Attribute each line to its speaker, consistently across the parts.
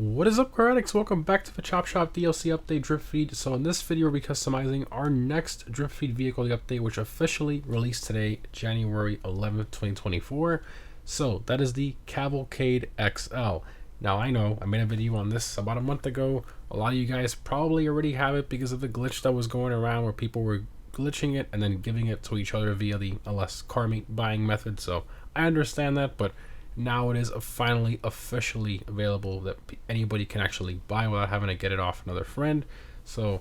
Speaker 1: What is up, Karatics? Welcome back to the Chop Shop DLC update drip feed. So in this video, we'll be customizing our next drip feed vehicle update, which officially released today, January 11th, 2024. So that is the Cavalcade XL. Now I know I made a video on this about a month ago. A lot of you guys probably already have it because of the glitch that was going around where people were glitching it and then giving it to each other via the LS car meet buying method. So I understand that, but now it is finally officially available that anybody can actually buy without having to get it off another friend. So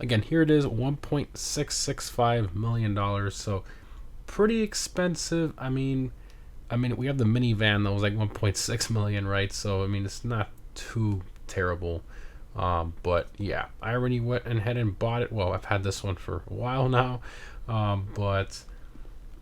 Speaker 1: again, here it is, $1.665 million. So pretty expensive. I mean, we have the minivan that was like 1.6 million, right? So I mean, it's not too terrible. But yeah, I already went ahead and bought it. Well, I've had this one for a while now, but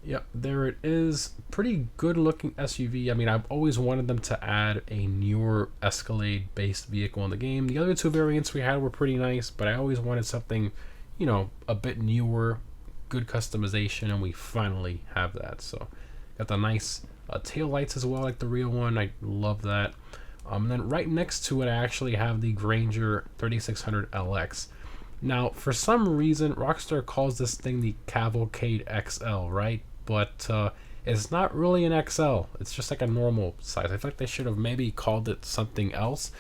Speaker 1: yep, there it is. Pretty good looking SUV. I mean, I've always wanted them to add a newer Escalade based vehicle in the game. The other two variants we had were pretty nice, but I always wanted something, you know, a bit newer, good customization, and we finally have that. So got the nice tail lights as well, like the real one. I love that. And then right next to it, I actually have the Granger 3600 LX. Now, for some reason, Rockstar calls this thing the Cavalcade XL, right? But it's not really an XL. It's just like a normal size. I feel like they should have maybe called it something else.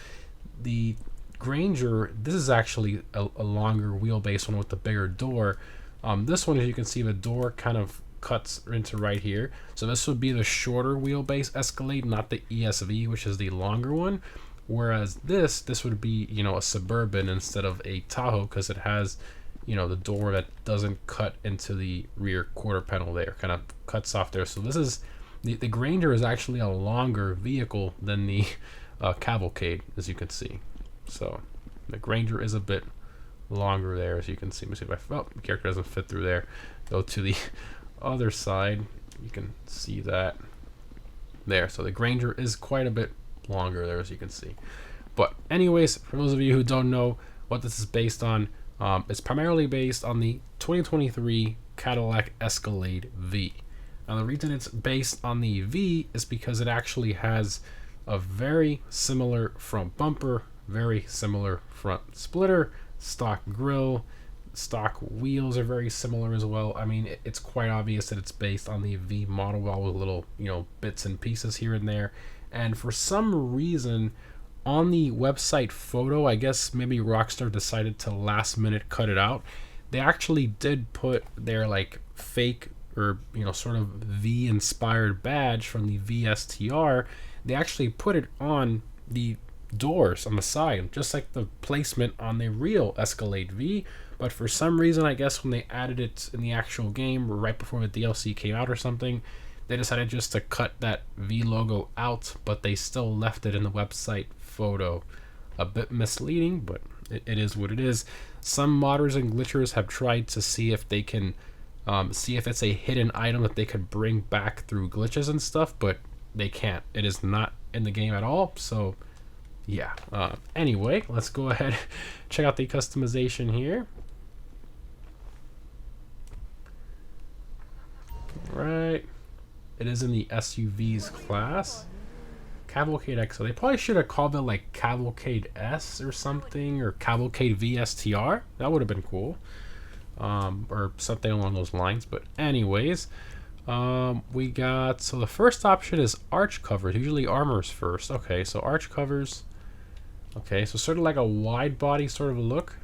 Speaker 1: The Granger, this is actually a longer wheelbase one with the bigger door. This one, as you can see, the door kind of cuts into right here. So this would be the shorter wheelbase Escalade, not the ESV, which is the longer one. Whereas this would be, you know, a Suburban instead of a Tahoe, because it has, you know, the door that doesn't cut into the rear quarter panel there, kind of cuts off there. So this is, the Granger is actually a longer vehicle than the Cavalcade, as you can see. So the Granger is a bit longer there, as you can see. Let me see if the character doesn't fit through there. Go to the other side, you can see that there. So the Granger is quite a bit longer there, as you can see. But anyways, for those of you who don't know what this is based on, it's primarily based on the 2023 Cadillac Escalade V. Now the reason it's based on the V is because it actually has a very similar front bumper, very similar front splitter, stock grille, stock wheels are very similar as well. I mean, it's quite obvious that it's based on the V model, all with little, you know, bits and pieces here and there. And for some reason, on the website photo, I guess maybe Rockstar decided to last minute cut it out. They actually did put their like fake, or you know, sort of V inspired badge from the VSTR. They actually put it on the doors on the side, just like the placement on the real Escalade V. But for some reason, I guess when they added it in the actual game, or right before the DLC came out or something, they decided just to cut that V logo out, but they still left it in the website photo. A bit misleading, but it is what it is. Some modders and glitchers have tried to see if they can see if it's a hidden item that they could bring back through glitches and stuff, but they can't. It is not in the game at all, so yeah. Anyway, let's go ahead check out the customization here. Right. It is in the SUVs class. Cavalcade XL. They probably should have called it like Cavalcade S or something, or Cavalcade VSTR. That would have been cool. Or something along those lines. But anyways, we got, so the first option is arch covers. Usually armor's first. Okay, so arch covers. Okay, so sort of like a wide body sort of look.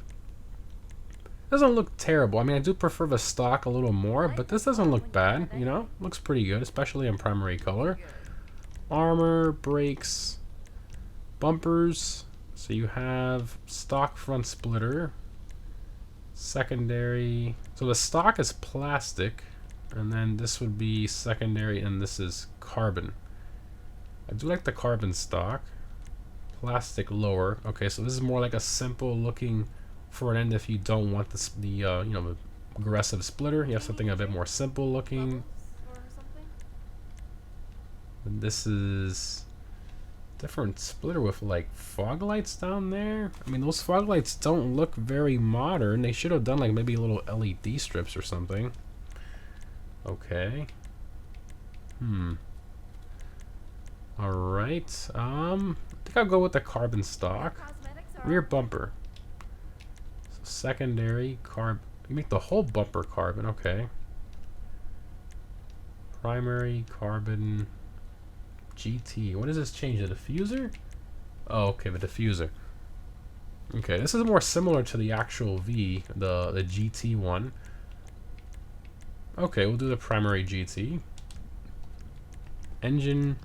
Speaker 1: Doesn't look terrible. I mean, I do prefer the stock a little more, but this doesn't look bad, you know? Looks pretty good, especially in primary color. Armor, brakes, bumpers. So you have stock front splitter, secondary. So the stock is plastic, and then this would be secondary, and this is carbon. I do like the carbon stock. Plastic lower. Okay, so this is more like a simple looking front end if you don't want the you know, aggressive splitter. You have something a bit more simple looking. And this is different splitter with like fog lights down there. I mean, those fog lights don't look very modern. They should have done like maybe little LED strips or something. Okay. Alright. I think think I'll go with the carbon stock. Rear bumper. So secondary carb. You make the whole bumper carbon. Okay. Primary carbon GT. What does this change? The diffuser? Oh, okay, the diffuser. Okay, this is more similar to the actual V, the GT one. Okay, we'll do the primary GT. Engine,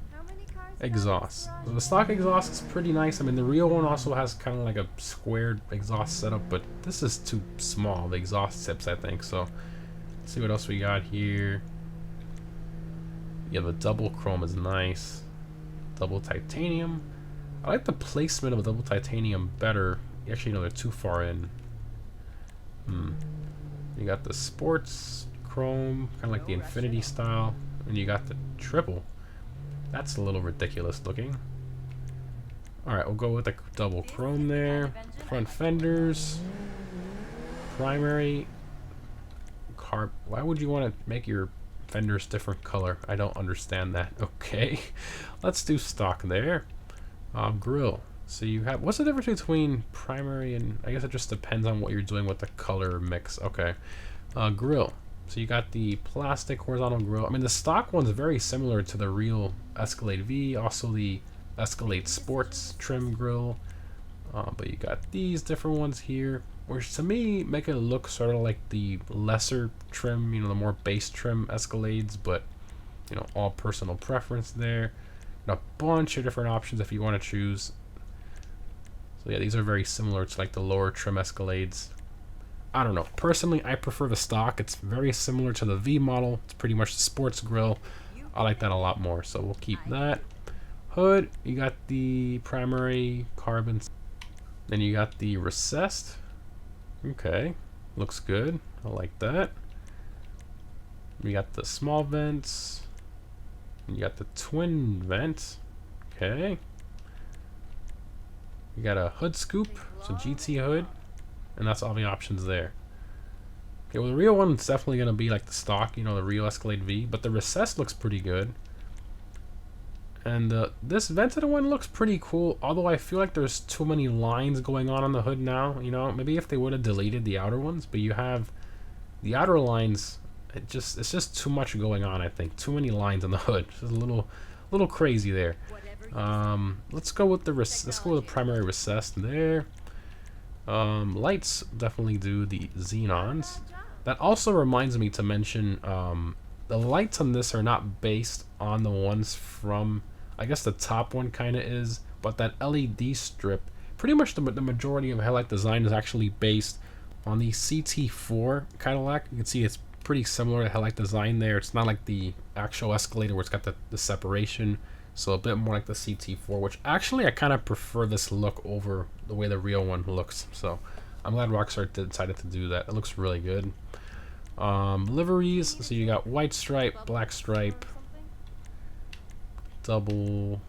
Speaker 1: exhaust. So the stock exhaust is pretty nice. I mean, the real one also has kind of like a squared exhaust setup, but this is too small, the exhaust tips, I think. So, let's see what else we got here. Yeah, the double chrome is nice. Double titanium. I like the placement of the double titanium better. Actually, no, they're too far in. You got the sports chrome, kind of like the Infinity style. And you got the triple. That's a little ridiculous looking. Alright, we'll go with the double chrome there. Front fenders. Primary. Why would you want to make your fenders different color? I don't understand that. Okay. Let's do stock there. Grill. So you have, what's the difference between primary and, I guess it just depends on what you're doing with the color mix. Okay. Grill. So you got the plastic horizontal grill. I mean, the stock one's very similar to the real Escalade V, also the Escalade Sports trim grill. But you got these different ones here, which to me make it look sort of like the lesser trim, you know, the more base trim Escalades, but, you know, all personal preference there. And a bunch of different options if you want to choose. So yeah, these are very similar to like the lower trim Escalades. I don't know. Personally, I prefer the stock. It's very similar to the V model. It's pretty much the sports grill. I like that a lot more, so we'll keep that. Hood, you got the primary carbon. Then you got the recessed. Okay, looks good. I like that. We got the small vents. And you got the twin vent. Okay. You got a hood scoop, so GT hood. And that's all the options there. Okay, well the real one's definitely going to be like the stock, you know, the real Escalade V. But the recessed looks pretty good. And this vented one looks pretty cool, although I feel like there's too many lines going on the hood now. You know, maybe if they would have deleted the outer ones, but you have the outer lines. It's just too much going on. I think too many lines on the hood. It's just a little crazy there. Let's go with the primary recessed there. Lights definitely do the xenons. That also reminds me to mention the lights on this are not based on the ones from, I guess the top one kind of is, but that LED strip, pretty much the majority of headlight design is actually based on the CT4 Cadillac. You can see it's pretty similar to headlight design there. It's not like the actual Escalade where it's got the separation, so a bit more like the CT4, which actually I kind of prefer this look over the way the real one looks. So I'm glad Rockstar decided to do that. It looks really good. Liveries, so you got white stripe, black stripe, double.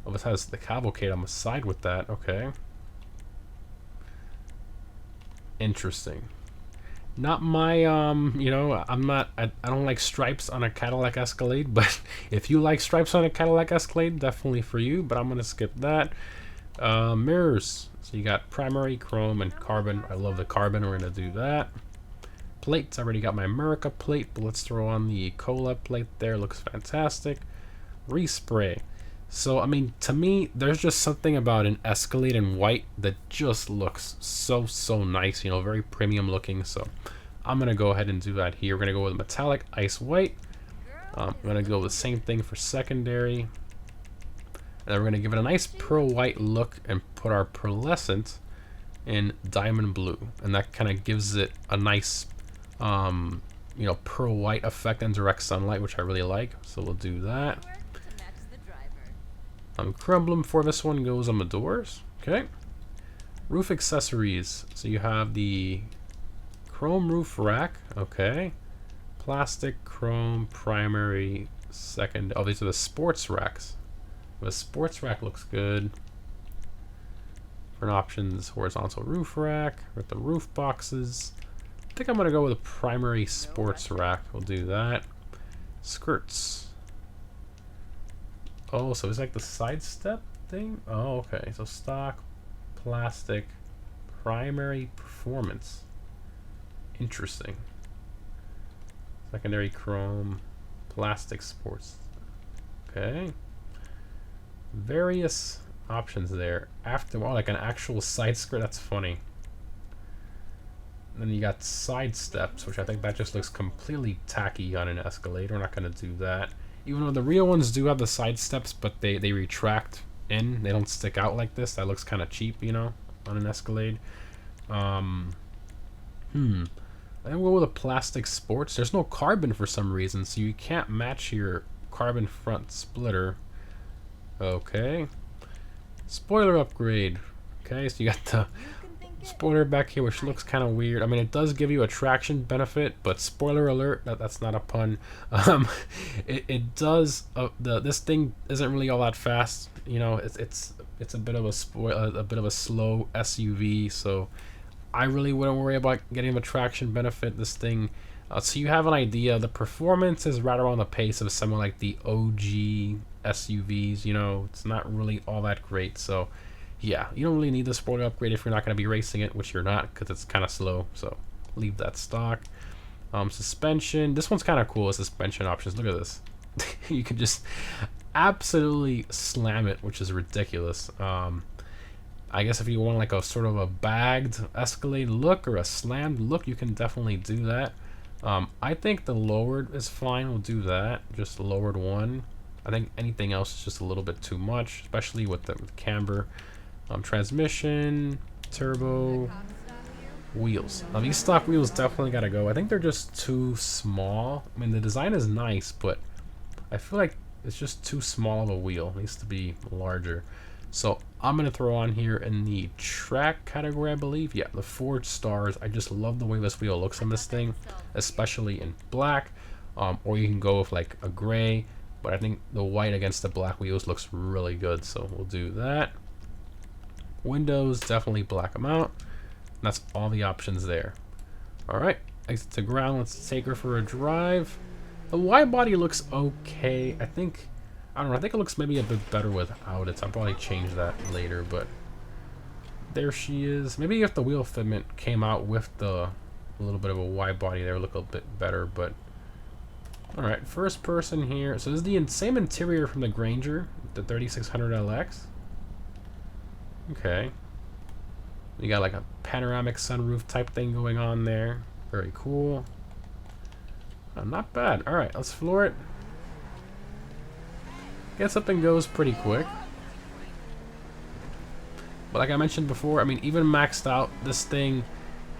Speaker 1: Oh, this has the Cavalcade on the side with that. Okay. Interesting. Not my, you know, I don't like stripes on a Cadillac Escalade, but if you like stripes on a Cadillac Escalade, definitely for you, but I'm going to skip that. Mirrors. So you got primary, chrome, and carbon. I love the carbon. We're going to do that. Plates. I already got my America plate, but let's throw on the Cola plate there. Looks fantastic. Respray. So, I mean, to me, there's just something about an Escalade in white that just looks so nice, you know, very premium looking. So, I'm going to go ahead and do that here. We're going to go with metallic ice white. I'm going to go the same thing for secondary. And then we're going to give it a nice pearl white look and put our pearlescent in diamond blue. And that kind of gives it a nice, you know, pearl white effect and direct sunlight, which I really like. So, we'll do that. Chrome for this one goes on the doors. Okay. Roof accessories. So you have the chrome roof rack. Okay. Plastic, chrome, primary, second. Oh, these are the sports racks. The sports rack looks good. Different options. Horizontal roof rack with the roof boxes. I think I'm going to go with a primary sports rack. We'll do that. Skirts. Oh, so it's like the side step thing? Oh, okay. So stock, plastic, primary performance. Interesting. Secondary chrome, plastic sports. Okay. Various options there. After all, like an actual side skirt. That's funny. Then you got side steps, which I think that just looks completely tacky on an Escalade. We're not going to do that. Even though the real ones do have the side steps, but they retract in. They don't stick out like this. That looks kind of cheap, you know, on an Escalade. I think we'll go with a plastic sports. There's no carbon for some reason, so you can't match your carbon front splitter. Okay. Spoiler upgrade. Okay, so you got the spoiler back here, which looks kind of weird. I mean, it does give you a traction benefit, but spoiler alert, that's not a pun. It does. This thing isn't really all that fast. You know, it's a bit of a bit of a slow SUV. So I really wouldn't worry about getting the traction benefit. This thing. So you have an idea. The performance is right around the pace of something like the OG SUVs. You know, it's not really all that great. So yeah, you don't really need the spoiler upgrade if you're not going to be racing it, which you're not, because it's kind of slow, so leave that stock. Suspension, this one's kind of cool, suspension options. Look at this. You can just absolutely slam it, which is ridiculous. I guess if you want like a sort of a bagged Escalade look or a slammed look, you can definitely do that. I think the lowered is fine, we'll do that, just the lowered one. I think anything else is just a little bit too much, especially with the camber. Transmission, turbo, wheels. Now these stock wheels definitely gotta go. I think they're just too small. I mean, the design is nice, but I feel like it's just too small of a wheel. It needs to be larger. So I'm gonna throw on here in the track category, I believe. Yeah, the Ford Stars. I just love the way this wheel looks on this thing, especially in black. Or you can go with like a gray, but I think the white against the black wheels looks really good. So we'll do that. Windows, definitely black them out. And that's all the options there. Alright, exit to ground. Let's take her for a drive. The wide body looks okay. I don't know, I think it looks maybe a bit better without it. I'll probably change that later, but there she is. Maybe if the wheel fitment came out with a little bit of a wide body there, would look a bit better, but alright, first person here. So this is the same interior from the Granger, the 3600 LX. Okay. We got like a panoramic sunroof type thing going on there. Very cool. Oh, not bad. Alright, let's floor it. Gets up and goes pretty quick. But like I mentioned before, I mean, even maxed out, this thing,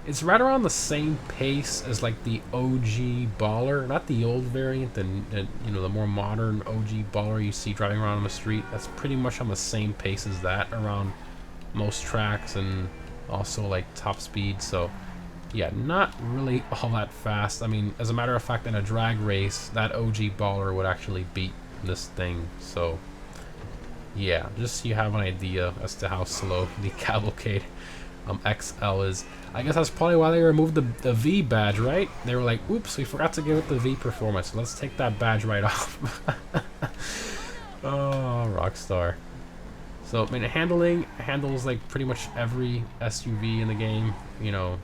Speaker 1: it's right around the same pace as like the OG Baller. Not the old variant, and you know, the more modern OG Baller you see driving around on the street. That's pretty much on the same pace as that around most tracks and also like top speed. So yeah, not really all that fast. I mean, as a matter of fact, in a drag race, that OG Baller would actually beat this thing. So yeah, just so you have an idea as to how slow the Cavalcade XL is. I guess that's probably why they removed the V badge, right? They were like, oops, we forgot to give it the V performance. Let's take that badge right off. Oh, Rockstar. So, I mean, handles like pretty much every SUV in the game. You know,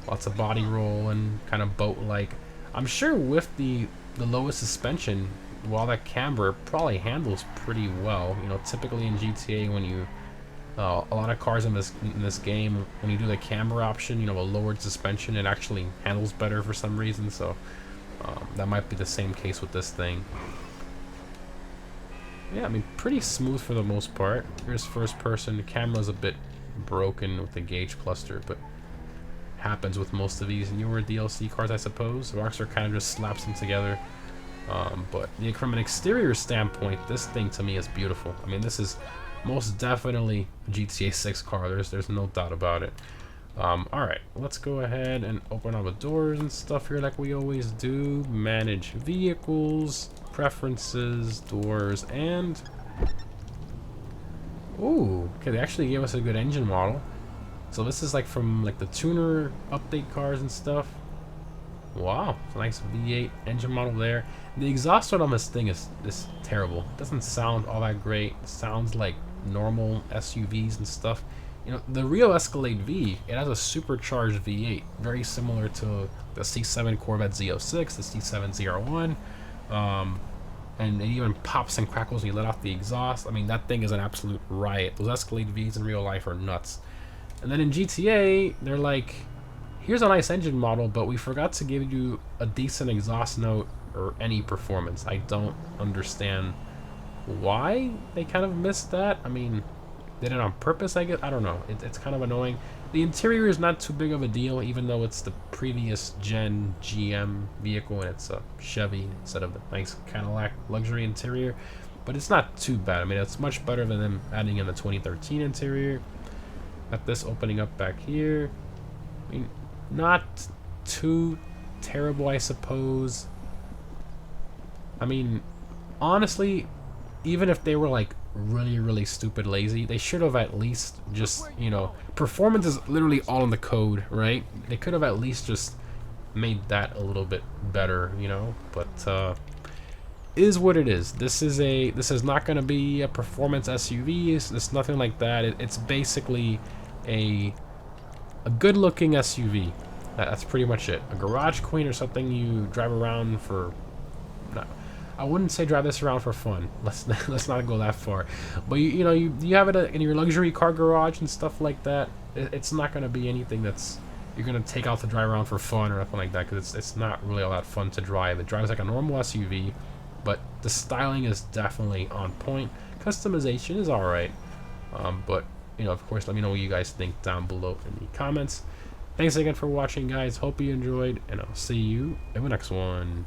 Speaker 1: lots of body roll and kind of boat-like. I'm sure with the lowest suspension, while that camber probably handles pretty well. You know, typically in GTA, when you a lot of cars in this game, when you do the camber option, you know, a lowered suspension, it actually handles better for some reason. So that might be the same case with this thing. Yeah, I mean, pretty smooth for the most part. Here's first person. The camera's a bit broken with the gauge cluster, but happens with most of these newer DLC cars, I suppose. Rockstar kind of just slaps them together. But from an exterior standpoint, this thing to me is beautiful. I mean, this is most definitely a GTA 6 car. There's no doubt about it. Alright, let's go ahead and open all the doors and stuff here like we always do. Manage vehicles, preferences, doors, and... Ooh, okay, they actually gave us a good engine model. So this is like from like the tuner update cars and stuff. Wow, nice V8 engine model there. The exhaust note on this thing is terrible. It doesn't sound all that great. It sounds like normal SUVs and stuff. You know, the real Escalade V, it has a supercharged V8, very similar to the C7 Corvette Z06, the C7 ZR1, and it even pops and crackles when you let off the exhaust. I mean, that thing is an absolute riot. Those Escalade Vs in real life are nuts. And then in GTA, they're like, here's a nice engine model, but we forgot to give you a decent exhaust note or any performance. I don't understand why they kind of missed that. I mean, did it on purpose, I guess? I don't know. It's kind of annoying. The interior is not too big of a deal, even though it's the previous gen GM vehicle and it's a Chevy instead of the nice Cadillac luxury interior. But it's not too bad. I mean, it's much better than them adding in the 2013 interior. Got this opening up back here. I mean, not too terrible, I suppose. I mean, honestly, even if they were like really stupid lazy, they should have at least just, you know, performance is literally all in the code, right? They could have at least just made that a little bit better, you know. But is what it is. This is not going to be a performance SUV. It's nothing like that. It's basically a good looking SUV. That's pretty much it. A garage queen or something you drive around for. I wouldn't say drive this around for fun. Let's not go that far. But you know, you have it in your luxury car garage and stuff like that. It's not going to be anything that's you're going to take out to drive around for fun or nothing like that, because it's not really all that fun to drive. It drives like a normal SUV, but the styling is definitely on point. Customization is alright, but you know, of course, let me know what you guys think down below in the comments. Thanks again for watching, guys. Hope you enjoyed, and I'll see you in the next one.